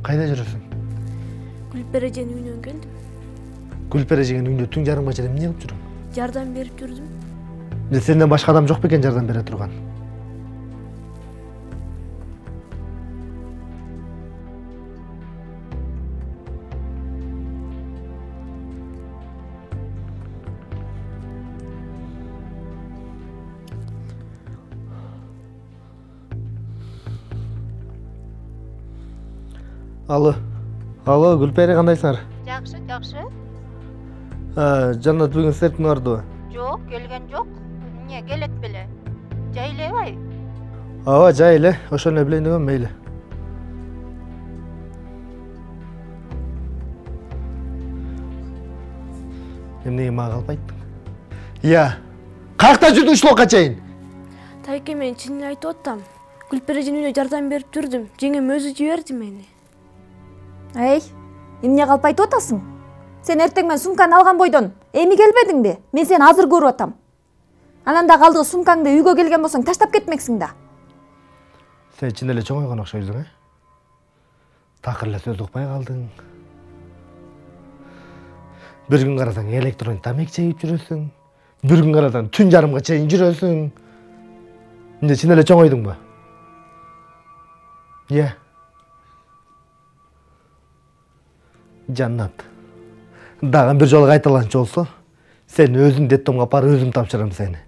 Кайда жүрөсүң? Гүлпер эженин үйүнөн келдим. Гүлпер эженин үйүндө түн жарымга чейин эмне кылып жүрүң? Жардам берип жүрдүм. Сенден башка адам жок бекен жардам бере турган? Алло, Гүлпери кандайсыңар? Жакшы. Жаннат бүгүн силердин бардыбы? Жок, келген жок. Эмне келет беле? Жай элебай. Ооба, жай эле. Ошону эле билейин дегем, мейли. Эмнеге мага калп айттың? Ия. Каякта жүрдүң ушулга чейин? Тайке, мен чын эле айтып атам. Гүлпер эженин үйүнө жардам берип жүрдүм. Жеңем өзү жиберди мени. Эй, эмне калп айтып атасың? Сен эртең мен сумканы алган бойдон эми келбедиң бе? Мен сени азыр көрүп атам. Анан да калдыгы сумкаңды үйгө келген болсоң таштап кетмексиң да. Сен чын эле чоңойгон окшойсуң, Такыр эле сөз укпай калдың. Bir gün карасаң электрон тамек чегип жүрөсүң. Bir gün карасаң түн жарымга чейин жүрөсүң. Эмне чын эле чоңойдуңбу? Ия. Жаннат. Дагы бир жолу кайталанчу болсо, сен өзүң детдомго апарып өзүм тапшырам сени.